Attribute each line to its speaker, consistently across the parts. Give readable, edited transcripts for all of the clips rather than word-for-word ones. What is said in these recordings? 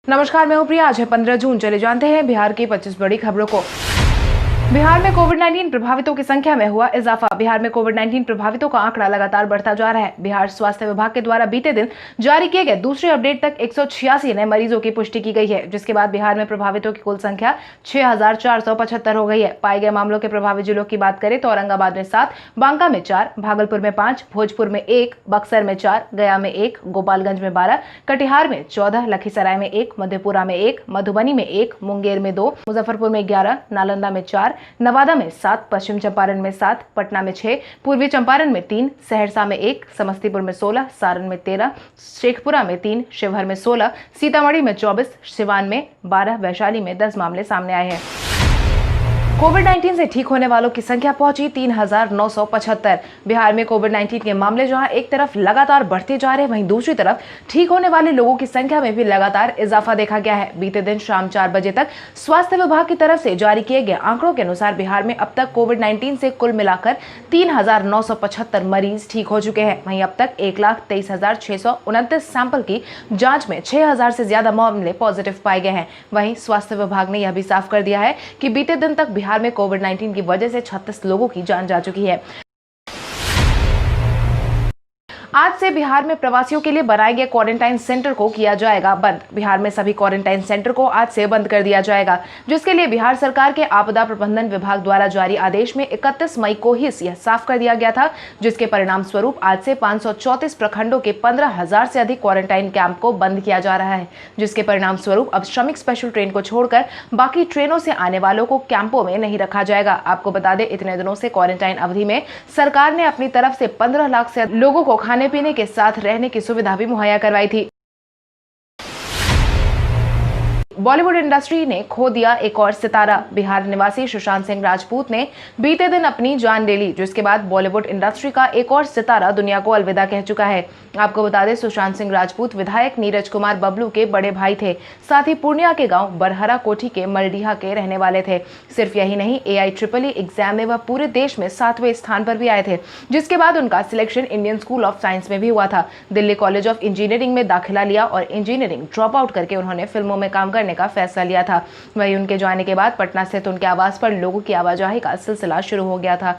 Speaker 1: नमस्कार, मैं हूं प्रिया। आज है 15 जून। चले जानते हैं बिहार की 25 बड़ी खबरों को। बिहार में कोविड-19 प्रभावितों की संख्या में हुआ इजाफा। बिहार में कोविड-19 प्रभावितों का आंकड़ा लगातार बढ़ता जा रहा है। बिहार स्वास्थ्य विभाग के द्वारा बीते दिन जारी किए गए दूसरे अपडेट तक 186 नए मरीजों की पुष्टि की गई है, जिसके बाद बिहार में प्रभावितों की कुल संख्या 6475 हो गई है। पाए गए मामलों के प्रभावित जिलों की बात करें तो औरंगाबाद में 7, बांका में 4, भागलपुर में 5, भोजपुर में 1, बक्सर में 4, गया में 1, गोपालगंज में 12, कटिहार में 14, लखीसराय में 1, मधेपुरा में 1, मधुबनी में 1, मुंगेर में 2, मुजफ्फरपुर में 11, नालंदा में 4, नवादा में 7, पश्चिम चंपारण में 7, पटना में 6, पूर्वी चंपारण में 3, सहरसा में 1, समस्तीपुर में 16, सारण में 13, शेखपुरा में 3, शिवहर में 16, सीतामढ़ी में 24, सिवान में 12, वैशाली में 10 मामले सामने आए हैं। कोविड-19 से ठीक होने वालों की संख्या पहुंची 3975। बिहार में कोविड-19 के मामले जहां एक तरफ लगातार बढ़ते जा रहे हैं, वहीं दूसरी तरफ ठीक होने वाले लोगों की संख्या में भी लगातार इजाफा देखा गया है। बीते दिन शाम 4 बजे तक स्वास्थ्य विभाग की तरफ से जारी किए गए आंकड़ों के अनुसार बिहार में अब तक कोविड-19 से कुल मिलाकर 3975 मरीज ठीक हो चुके हैं। वहीं अब तक 1,23,629 सैंपल की जाँच में 6000 से ज्यादा मामले पॉजिटिव पाए गए हैं। वहीं स्वास्थ्य विभाग ने यह भी साफ कर दिया है कि बीते दिन तक बिहार में कोविड-19 की वजह से 36 लोगों की जान जा चुकी है। आज से बिहार में प्रवासियों के लिए बनाए गए क्वारंटाइन सेंटर को किया जाएगा बंद। बिहार में सभी क्वारंटाइन सेंटर को आज से बंद कर दिया जाएगा, जिसके लिए बिहार सरकार के आपदा प्रबंधन विभाग द्वारा जारी आदेश में 31 मई को ही यह साफ कर दिया गया था, जिसके परिणाम स्वरूप आज से 534 प्रखंडों के 15,000 से अधिक क्वारंटाइन कैंप को बंद किया जा रहा है, जिसके परिणाम स्वरूप अब श्रमिक स्पेशल ट्रेन को छोड़कर बाकी ट्रेनों से आने वालों को कैंपों में नहीं रखा जाएगा। आपको बता दें, इतने दिनों से क्वारंटाइन अवधि में सरकार ने अपनी तरफ से 15 लाख से लोगों को खाने पीने के साथ रहने की सुविधा भी मुहैया करवाई थी। बॉलीवुड इंडस्ट्री ने खो दिया एक और सितारा। बिहार निवासी सुशांत सिंह राजपूत ने बीते दिन अपनी जान ले ली, जिसके बाद बॉलीवुड इंडस्ट्री का एक और सितारा दुनिया को अलविदा कह चुका है। आपको बता दें, सुशांत सिंह राजपूत विधायक नीरज कुमार बबलू के बड़े भाई थे। साथ ही पूर्णिया के गांव बरहरा कोठी के मलडीहा के रहने वाले थे। सिर्फ यही नहीं, AIEEE एग्जाम में वह पूरे देश में 7वें स्थान पर भी आए थे, जिसके बाद उनका selection Indian school of science में भी हुआ था। दिल्ली कॉलेज ऑफ इंजीनियरिंग में दाखिला लिया और इंजीनियरिंग ड्रॉप आउट करके उन्होंने फिल्मों में काम करने का फैसला लिया था। वहीं उनके जाने के बाद पटना स्थित उनके आवास पर लोगों की आवाजाही का सिलसिला शुरू हो गया था।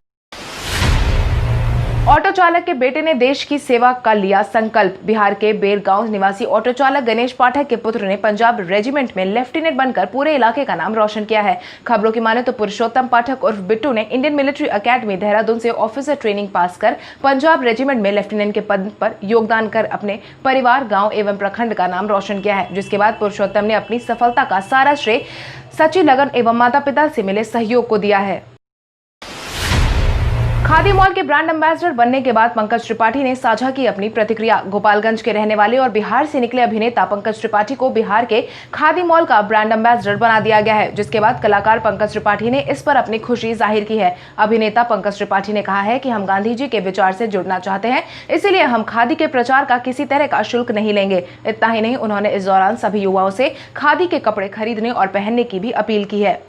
Speaker 1: ऑटो चालक के बेटे ने देश की सेवा का लिया संकल्प। बिहार के बेरगांव निवासी ऑटो चालक गणेश पाठक के पुत्र ने पंजाब रेजिमेंट में लेफ्टिनेंट बनकर पूरे इलाके का नाम रोशन किया है। खबरों की माने तो पुरुषोत्तम पाठक उर्फ बिट्टू ने इंडियन मिलिट्री अकेडमी देहरादून से ऑफिसर ट्रेनिंग पास कर पंजाब रेजिमेंट में लेफ्टिनेंट के पद पर योगदान कर अपने परिवार, गाँव एवं प्रखंड का नाम रोशन किया है। जिसके बाद पुरुषोत्तम ने अपनी सफलता का सारा श्रेय सच्ची लगन एवं माता पिता से मिले सहयोग को दिया है। खादी मॉल के ब्रांड एम्बेसडर बनने के बाद पंकज त्रिपाठी ने साझा की अपनी प्रतिक्रिया। गोपालगंज के रहने वाले और बिहार से निकले अभिनेता पंकज त्रिपाठी को बिहार के खादी मॉल का ब्रांड एम्बेसडर बना दिया गया है, जिसके बाद कलाकार पंकज त्रिपाठी ने इस पर अपनी खुशी जाहिर की है। अभिनेता पंकज त्रिपाठी ने कहा है कि हम गांधी जी के विचार से जुड़ना चाहते हैं, इसीलिए हम खादी के प्रचार का किसी तरह का शुल्क नहीं लेंगे। इतना ही नहीं, उन्होंने इस दौरान सभी युवाओं से खादी के कपड़े खरीदने और पहनने की भी अपील की है।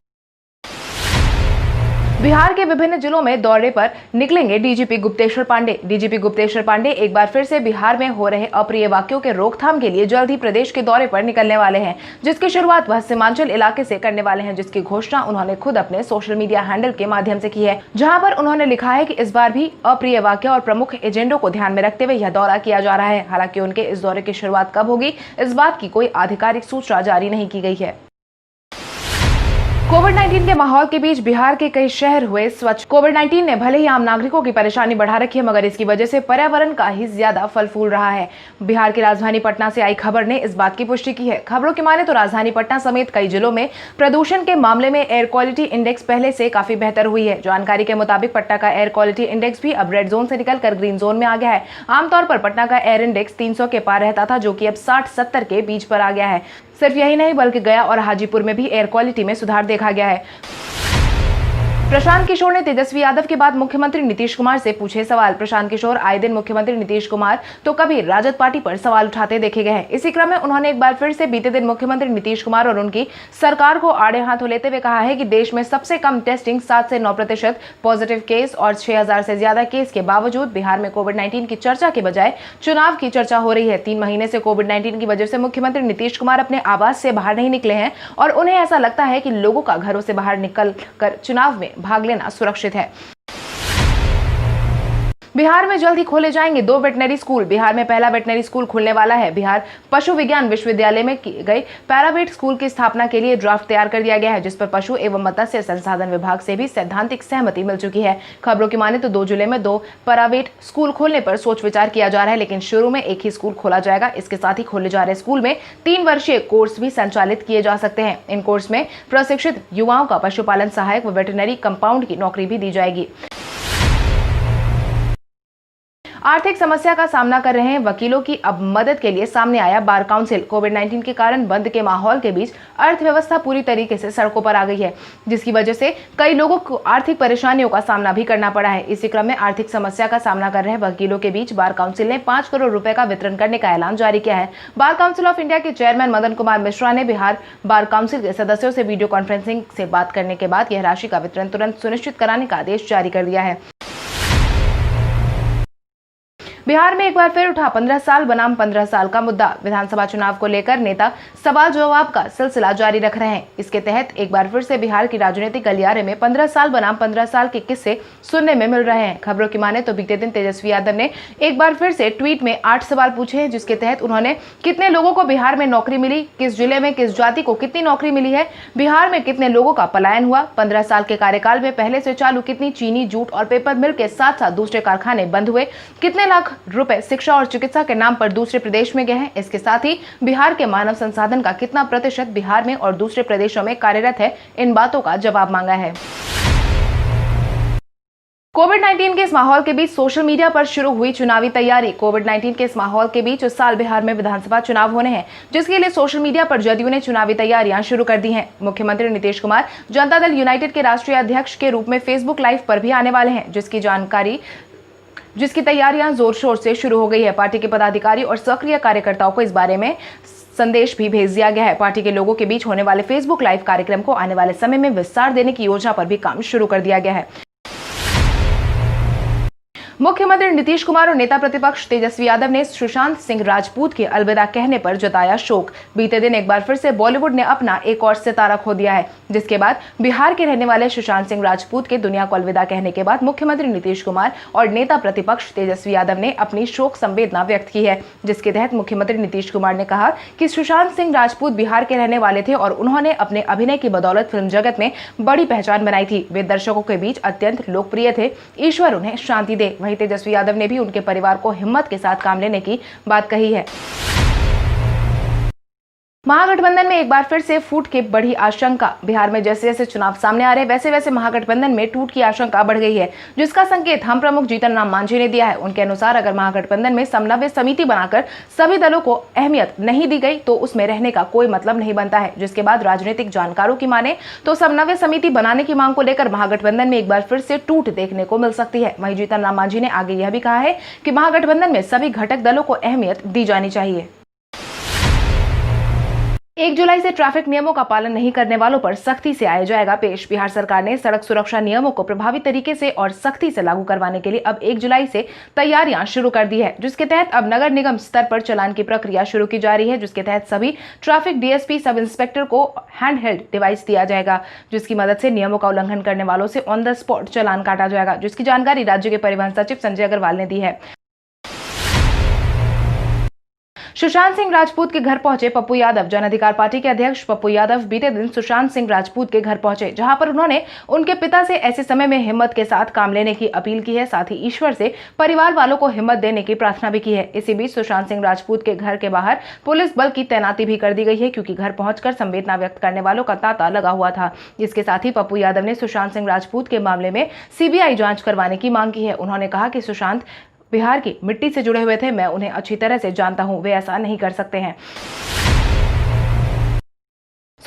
Speaker 1: बिहार के विभिन्न जिलों में दौरे पर निकलेंगे डीजीपी गुप्तेश्वर पांडे। डीजीपी गुप्तेश्वर पांडे एक बार फिर से बिहार में हो रहे अप्रिय वाक्यों के रोकथाम के लिए जल्द ही प्रदेश के दौरे पर निकलने वाले हैं, जिसकी शुरुआत वह सीमांचल इलाके से करने वाले हैं, जिसकी घोषणा उन्होंने खुद अपने सोशल मीडिया हैंडल के माध्यम से की है, जहां पर उन्होंने लिखा है कि इस बार भी अप्रिय वाक्य और प्रमुख एजेंडों को ध्यान में रखते हुए यह दौरा किया जा रहा है। हालांकि उनके इस दौरे की शुरुआत कब होगी, इस बात की कोई आधिकारिक सूचना जारी नहीं की गई है। कोविड-19 के माहौल के बीच बिहार के कई शहर हुए स्वच्छ। कोविड-19 ने भले ही आम नागरिकों की परेशानी बढ़ा रखी है, मगर इसकी वजह से पर्यावरण का ही ज्यादा फल फूल रहा है। बिहार की राजधानी पटना से आई खबर ने इस बात की पुष्टि की है। खबरों की माने तो राजधानी पटना समेत कई जिलों में प्रदूषण के मामले में एयर क्वालिटी इंडेक्स पहले से काफी बेहतर हुई है। जानकारी के मुताबिक पटना का एयर क्वालिटी इंडेक्स भी अब रेड जोन से निकलकर ग्रीन जोन में आ गया है। आमतौर पर पटना का एयर इंडेक्स 300 के पार रहता था, जो कि अब 60-70 के बीच पर आ गया है। सिर्फ यही नहीं, बल्कि गया और हाजीपुर में भी एयर क्वालिटी में सुधार देखा गया है। प्रशांत किशोर ने तेजस्वी यादव के बाद मुख्यमंत्री नीतीश कुमार से पूछे सवाल। प्रशांत किशोर आए दिन मुख्यमंत्री नीतीश कुमार तो कभी राजद पार्टी पर सवाल उठाते देखे गए हैं। इसी क्रम में उन्होंने एक बार फिर से बीते दिन मुख्यमंत्री नीतीश कुमार और उनकी सरकार को आड़े हाथों लेते हुए कहा है कि देश में सबसे कम टेस्टिंग 7 से 9% पॉजिटिव केस और 6000 से ज्यादा केस के बावजूद बिहार में कोविड-19 की चर्चा के बजाय चुनाव की चर्चा हो रही है। 3 महीने से कोविड-19 की वजह से मुख्यमंत्री नीतीश कुमार अपने आवास से बाहर नहीं निकले हैं और उन्हें ऐसा लगता है कि लोगों का घरों से बाहर निकल कर चुनाव में भाग लेना सुरक्षित है। बिहार में जल्द ही खोले जाएंगे 2 वेटनरी स्कूल। बिहार में पहला वेटनरी स्कूल खुलने वाला है। बिहार पशु विज्ञान विश्वविद्यालय में की गई पैरावेट स्कूल की स्थापना के लिए ड्राफ्ट तैयार कर दिया गया है, जिस पर पशु एवं मत्स्य संसाधन विभाग से भी सैद्धांतिक सहमति मिल चुकी है। खबरों की माने तो 2 जिले में 2 पैरावेट स्कूल खोलने पर सोच विचार किया जा रहा है, लेकिन शुरू में एक ही स्कूल खोला जाएगा। इसके साथ ही खोले जा रहे स्कूल में 3 वर्षीय कोर्स भी संचालित किए जा सकते हैं। इन कोर्स में प्रशिक्षित युवाओं का पशुपालन सहायक व वेटनरी कंपाउंड की नौकरी भी दी जाएगी। आर्थिक समस्या का सामना कर रहे हैं वकीलों की अब मदद के लिए सामने आया बार काउंसिल। कोविड-19 के कारण बंद के माहौल के बीच अर्थव्यवस्था पूरी तरीके से सड़कों पर आ गई है, जिसकी वजह से कई लोगों को आर्थिक परेशानियों का सामना भी करना पड़ा है। इसी क्रम में आर्थिक समस्या का सामना कर रहे वकीलों के बीच बार काउंसिल ने 5 करोड़ रुपए का वितरण करने का ऐलान जारी किया है। बार काउंसिल ऑफ इंडिया के चेयरमैन मदन कुमार मिश्रा ने बिहार बार काउंसिल के सदस्यों से वीडियो कॉन्फ्रेंसिंग से बात करने के बाद यह राशि का वितरण तुरंत सुनिश्चित कराने का आदेश जारी कर दिया है। बिहार में एक बार फिर उठा 15 साल बनाम 15 साल का मुद्दा। विधानसभा चुनाव को लेकर नेता सवाल जवाब का सिलसिला जारी रख रहे हैं। इसके तहत एक बार फिर से बिहार की राजनीतिक गलियारे में 15 साल बनाम 15 साल के किस्से सुनने में मिल रहे हैं। खबरों की माने तो बीते दिन तेजस्वी यादव ने एक बार फिर से ट्वीट में 8 सवाल पूछे हैं, जिसके तहत उन्होंने कितने लोगों को बिहार में नौकरी मिली, किस जिले में किस जाति को कितनी नौकरी मिली है, बिहार में कितने लोगों का पलायन हुआ, 15 साल के कार्यकाल में पहले से चालू कितनी चीनी, जूट और पेपर मिल के साथ साथ दूसरे कारखाने बंद हुए, कितने लाख रुपए शिक्षा और चिकित्सा के नाम पर दूसरे प्रदेश में गए हैं। इसके साथ ही बिहार के मानव संसाधन का कितना प्रतिशत बिहार में और दूसरे प्रदेशों में कार्यरत है, इन बातों का जवाब मांगा है। कोविड-19 के इस माहौल के बीच सोशल मीडिया पर शुरू हुई चुनावी तैयारी। कोविड-19 के इस माहौल के बीच इस साल बिहार में विधानसभा चुनाव होने हैं, जिसके लिए सोशल मीडिया पर जदयू ने चुनावी तैयारियां शुरू कर दी हैं। मुख्यमंत्री नीतीश कुमार जनता दल यूनाइटेड के राष्ट्रीय अध्यक्ष के रूप में फेसबुक लाइव पर भी आने वाले हैं, जिसकी तैयारियां जोर शोर से शुरू हो गई है। पार्टी के पदाधिकारी और सक्रिय कार्यकर्ताओं को इस बारे में संदेश भी भेज दिया गया है। पार्टी के लोगों के बीच होने वाले फेसबुक लाइव कार्यक्रम को आने वाले समय में विस्तार देने की योजना पर भी काम शुरू कर दिया गया है। मुख्यमंत्री नीतीश कुमार और नेता प्रतिपक्ष तेजस्वी यादव ने सुशांत सिंह राजपूत के अलविदा कहने पर जताया शोक। बीते दिन एक बार फिर से बॉलीवुड ने अपना एक और सितारा खो दिया है, जिसके बाद बिहार के रहने वाले सुशांत सिंह राजपूत के दुनिया को अलविदा कहने के बाद मुख्यमंत्री नीतीश कुमार और नेता प्रतिपक्ष तेजस्वी यादव ने अपनी शोक संवेदना व्यक्त की है। जिसके तहत मुख्यमंत्री नीतीश कुमार ने कहा कि सुशांत सिंह राजपूत बिहार के रहने वाले थे और उन्होंने अपने अभिनय की बदौलत फिल्म जगत में बड़ी पहचान बनाई थी। वे दर्शकों के बीच अत्यंत लोकप्रिय थे। ईश्वर उन्हें शांति दे। वहीं तेजस्वी यादव ने भी उनके परिवार को हिम्मत के साथ काम लेने की बात कही है। महागठबंधन में एक बार फिर से फूट की बढ़ी आशंका। बिहार में जैसे जैसे चुनाव सामने आ रहे हैं, वैसे वैसे महागठबंधन में टूट की आशंका बढ़ गई है, जिसका संकेत हम प्रमुख जीतन राम मांझी ने दिया है। उनके अनुसार अगर महागठबंधन में समन्वय समिति बनाकर सभी दलों को अहमियत नहीं दी गई तो उसमें रहने का कोई मतलब नहीं बनता है। जिसके बाद राजनीतिक जानकारों की माने तो समन्वय समिति बनाने की मांग को लेकर महागठबंधन में एक बार फिर से टूट देखने को मिल सकती है। वहीं जीतन राम मांझी ने आगे यह भी कहा है कि महागठबंधन में सभी घटक दलों को अहमियत दी जानी चाहिए। 1 जुलाई से ट्रैफिक नियमों का पालन नहीं करने वालों पर सख्ती से आया जाएगा पेश। बिहार सरकार ने सड़क सुरक्षा नियमों को प्रभावी तरीके से और सख्ती से लागू करवाने के लिए अब 1 जुलाई से तैयारियां शुरू कर दी है, जिसके तहत अब नगर निगम स्तर पर चालान की प्रक्रिया शुरू की जा रही है, जिसके तहत सभी ट्रैफिक डीएसपी सब इंस्पेक्टर को हैंडहेल्ड डिवाइस दिया जाएगा, जिसकी मदद से नियमों का उल्लंघन करने वालों से ऑन द स्पॉट चालान काटा जाएगा, जिसकी जानकारी राज्य के परिवहन सचिव संजय अग्रवाल ने दी है। सुशांत सिंह राजपूत के घर पहुंचे पप्पू यादव। जन अधिकार पार्टी के अध्यक्ष पप्पू यादव बीते दिन सुशांत सिंह राजपूत के घर पहुंचे, जहां पर उन्होंने उनके पिता से ऐसे समय में हिम्मत के साथ काम लेने की अपील की है। साथ ही ईश्वर से परिवार वालों को हिम्मत देने की प्रार्थना भी की है। इसी बीच सुशांत सिंह राजपूत के घर के बाहर पुलिस बल की तैनाती भी कर दी गई है, क्योंकि घर पहुंचकर संवेदना व्यक्त करने वालों का तांता लगा हुआ था। इसके साथ ही पप्पू यादव ने सुशांत सिंह राजपूत के मामले में सीबीआई जांच करवाने की मांग की है। उन्होंने कहा कि सुशांत बिहार की मिट्टी से जुड़े हुए थे, मैं उन्हें अच्छी तरह से जानता हूं, वे ऐसा नहीं कर सकते हैं।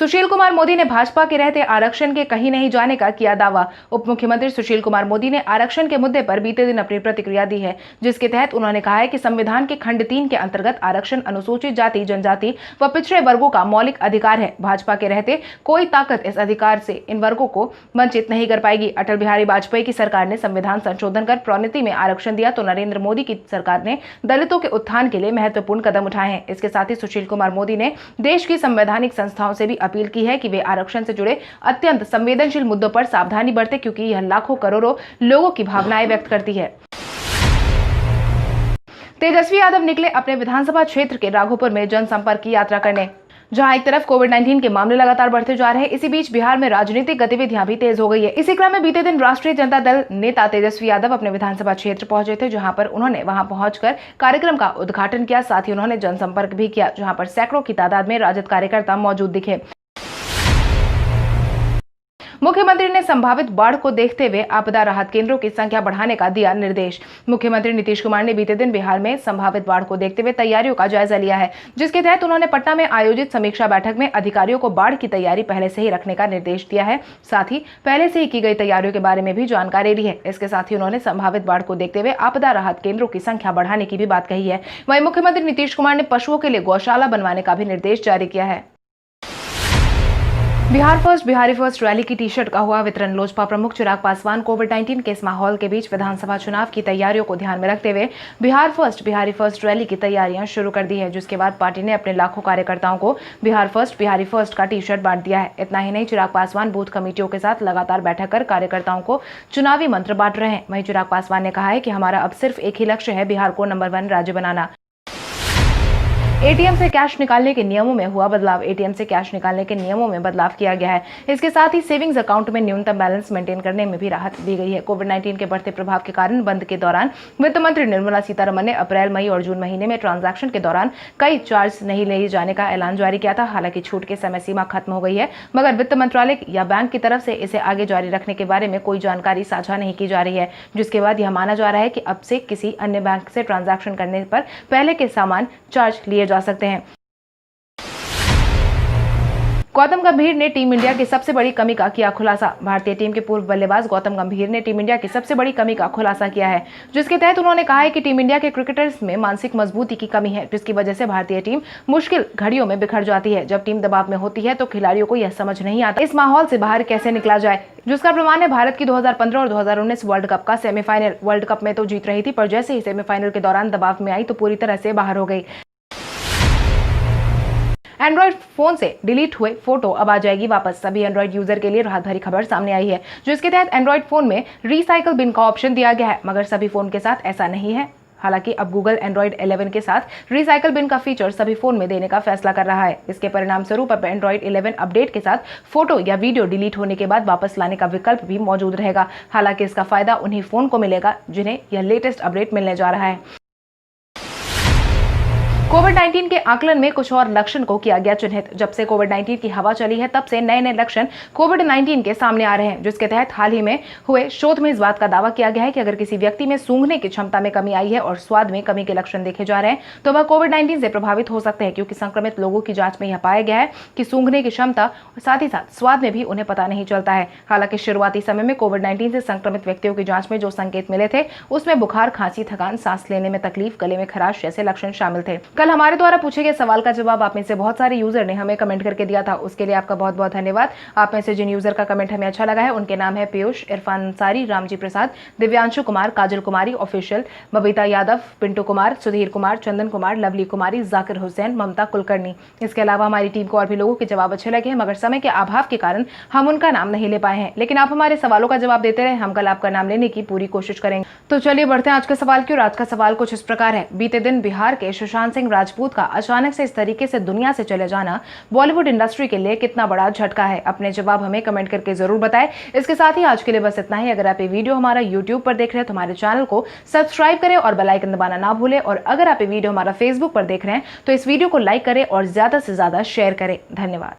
Speaker 1: सुशील कुमार मोदी ने भाजपा के रहते आरक्षण के कहीं नहीं जाने का किया दावा। उप मुख्यमंत्री सुशील कुमार मोदी ने आरक्षण के मुद्दे पर बीते दिन अपनी प्रतिक्रिया दी है, जिसके तहत उन्होंने कहा है कि संविधान के खंड 3 के अंतर्गत आरक्षण अनुसूचित जाति, जनजाति व पिछड़े वर्गों का मौलिक अधिकार है। भाजपा के रहते कोई ताकत इस अधिकार से इन वर्गों को वंचित नहीं कर पाएगी। अटल बिहारी वाजपेयी की सरकार ने संविधान संशोधन कर प्रोन्नति में आरक्षण दिया तो नरेंद्र मोदी की सरकार ने दलितों के उत्थान के लिए महत्वपूर्ण कदम उठाए हैं। इसके साथ ही सुशील कुमार मोदी ने देश की संवैधानिक संस्थाओं से भी अपील की है कि वे आरक्षण से जुड़े अत्यंत संवेदनशील मुद्दों पर सावधानी बरतें, क्योंकि यह लाखों करोड़ों लोगों की भावनाएं व्यक्त करती है। तेजस्वी यादव निकले अपने विधानसभा क्षेत्र के राघोपुर में जनसंपर्क की यात्रा करने। जहां एक तरफ कोविड-19 के मामले लगातार बढ़ते जा रहे हैं, इसी बीच बिहार में राजनीतिक गतिविधियां भी तेज हो गई है। इसी क्रम में बीते दिन राष्ट्रीय जनता दल नेता तेजस्वी यादव अपने विधानसभा क्षेत्र पहुंचे थे, जहां पर उन्होंने वहां पहुंचकर कार्यक्रम का उद्घाटन किया। साथ ही उन्होंने जनसंपर्क भी किया, जहां पर सैकड़ों की तादाद में राजद कार्यकर्ता मौजूद दिखे। मुख्यमंत्री ने संभावित बाढ़ को देखते हुए आपदा राहत केंद्रों की संख्या बढ़ाने का दिया निर्देश। मुख्यमंत्री नीतीश कुमार ने बीते दिन बिहार में संभावित बाढ़ को देखते हुए तैयारियों का जायजा लिया है, जिसके तहत उन्होंने पटना में आयोजित समीक्षा बैठक में अधिकारियों को बाढ़ की तैयारी पहले से ही रखने का निर्देश दिया है। साथ ही पहले से ही की गई तैयारियों के बारे में भी जानकारी ली है। इसके साथ ही उन्होंने संभावित बाढ़ को देखते हुए आपदा राहत केंद्रों की संख्या बढ़ाने की भी बात कही है। वहीं मुख्यमंत्री नीतीश कुमार ने पशुओं के लिए गौशाला बनवाने का भी निर्देश जारी किया है। Bihar first Bihari first rally की टी-शर्ट का हुआ वितरण। लोजपा प्रमुख चिराग पासवान कोविड-19 के इस माहौल के बीच विधानसभा चुनाव की तैयारियों को ध्यान में रखते हुए Bihar first Bihari first rally की तैयारियां शुरू कर दी है, जिसके बाद पार्टी ने अपने लाखों कार्यकर्ताओं को बिहार फर्स्ट बिहारी फर्स्ट का टी-शर्ट बांट दिया है। इतना ही नहीं, चिराग पासवान बूथ कमेटियों के साथ लगातार बैठक कर कार्यकर्ताओं को चुनावी मंत्र बांट रहे हैं। वहीं चिराग पासवान ने कहा है कि हमारा अब सिर्फ एक ही लक्ष्य है, बिहार को नंबर 1 राज्य बनाना। एटीएम से कैश निकालने के नियमों में हुआ बदलाव। एटीएम से कैश निकालने के नियमों में बदलाव किया गया है। इसके साथ ही सेविंग्स अकाउंट में न्यूनतम बैलेंस मेंटेन करने में भी राहत दी गई है। कोविड-19 के बढ़ते प्रभाव के कारण बंद के दौरान वित्त मंत्री निर्मला सीतारमण ने अप्रैल, मई और जून महीने में ट्रांजैक्शन के दौरान कई चार्ज नहीं लिए जाने का ऐलान जारी किया था। हालांकि छूट की समय सीमा खत्म हो गई है, मगर वित्त मंत्रालय या बैंक की तरफ से इसे आगे जारी रखने के बारे में कोई जानकारी साझा नहीं की जा रही है, जिसके बाद यह माना जा रहा है कि अब से किसी अन्य बैंक से ट्रांजैक्शन करने पर पहले के समान चार्ज लिए जा सकते हैं। गौतम गंभीर ने टीम इंडिया की सबसे बड़ी कमी का किया खुलासा। भारतीय टीम के पूर्व बल्लेबाज गौतम गंभीर ने टीम इंडिया की सबसे बड़ी कमी का खुलासा किया है, जिसके तहत उन्होंने कहा है कि टीम इंडिया के क्रिकेटर्स में मानसिक मजबूती की कमी है, जिसकी वजह से भारतीय टीम मुश्किल घड़ियों में बिखर जाती है। जब टीम दबाव में होती है तो खिलाड़ियों को यह समझ नहीं आता इस माहौल से बाहर कैसे निकला जाए, जिसका प्रमाण है भारत की 2015 और 2019 वर्ल्ड कप का सेमीफाइनल। वर्ल्ड कप में तो जीत रही थी, पर जैसे ही सेमीफाइनल के दौरान दबाव में आई तो पूरी तरह से बाहर हो गई। एंड्रॉइड फोन से डिलीट हुए फोटो अब आ जाएगी वापस। सभी एंड्रॉइड यूजर के लिए राहत भरी खबर सामने आई है, जिसके तहत एंड्रॉइड फोन में रिसाइकल बिन का ऑप्शन दिया गया है, मगर सभी फोन के साथ ऐसा नहीं है। हालांकि अब गूगल एंड्रॉइड 11 के साथ रिसाइकल बिन का फीचर सभी फोन में देने का फैसला कर रहा है। इसके परिणाम स्वरूप अब एंड्रॉइड 11 अपडेट के साथ फोटो या वीडियो डिलीट होने के बाद वापस लाने का विकल्प भी मौजूद रहेगा। हालांकि इसका फायदा उन्हीं फोन को मिलेगा जिन्हें यह लेटेस्ट अपडेट मिलने जा रहा है। कोविड-19 के आकलन में कुछ और लक्षण को किया गया चिन्हित। जब से कोविड-19 की हवा चली है, तब से नए नए लक्षण कोविड-19 के सामने आ रहे हैं, जिसके तहत हाल ही में हुए शोध में इस बात का दावा किया गया है कि अगर किसी व्यक्ति में सूंघने की क्षमता में कमी आई है और स्वाद में कमी के लक्षण देखे जा रहे हैं, तो वह कोविड-19 से प्रभावित हो सकते हैं, क्योंकि संक्रमित लोगों की जांच में यह पाया गया है कि सूंघने की क्षमता और साथ ही साथ स्वाद में भी उन्हें पता नहीं चलता है। हालांकि शुरुआती समय में कोविड-19 से संक्रमित व्यक्तियों की जांच में जो संकेत मिले थे, उसमें बुखार, खांसी, थकान, सांस लेने में तकलीफ, गले में खराश जैसे लक्षण शामिल थे। कल हमारे द्वारा पूछे गए सवाल का जवाब आप में से बहुत सारे यूजर ने हमें कमेंट करके दिया था, उसके लिए आपका बहुत बहुत धन्यवाद। आप में से जिन यूजर का कमेंट हमें अच्छा लगा है, उनके नाम है पीयूष, इरफान अंसारी, रामजी प्रसाद, दिव्यांशु कुमार, काजल कुमारी ऑफिशियल, बबीता यादव, पिंटू कुमार, सुधीर कुमार, चंदन कुमार, लवली कुमारी, जाकिर हुसैन, ममता कुलकर्णी। इसके अलावा हमारी टीम को और भी लोगों के जवाब अच्छे लगे हैं, मगर समय के अभाव के कारण हम उनका नाम नहीं ले पाए हैं। लेकिन आप हमारे सवालों का जवाब देते रहे, हम कल आपका नाम लेने की पूरी कोशिश करेंगे। तो चलिए बढ़ते हैं आज के सवाल की ओर। आज का सवाल कुछ इस प्रकार है। बीते दिन बिहार के सुशांत सिंह राजपूत का अचानक से इस तरीके से दुनिया से चले जाना बॉलीवुड इंडस्ट्री के लिए कितना बड़ा झटका है? अपने जवाब हमें कमेंट करके जरूर बताएं। इसके साथ ही आज के लिए बस इतना ही। अगर आप ये वीडियो हमारा यूट्यूब पर देख रहे हैं तो हमारे चैनल को सब्सक्राइब करें और बेल आइकन दबाना ना भूलें। और अगर आप ये वीडियो हमारा फेसबुक पर देख रहे हैं तो इस वीडियो को लाइक करें और ज्यादा से ज्यादा शेयर करें। धन्यवाद।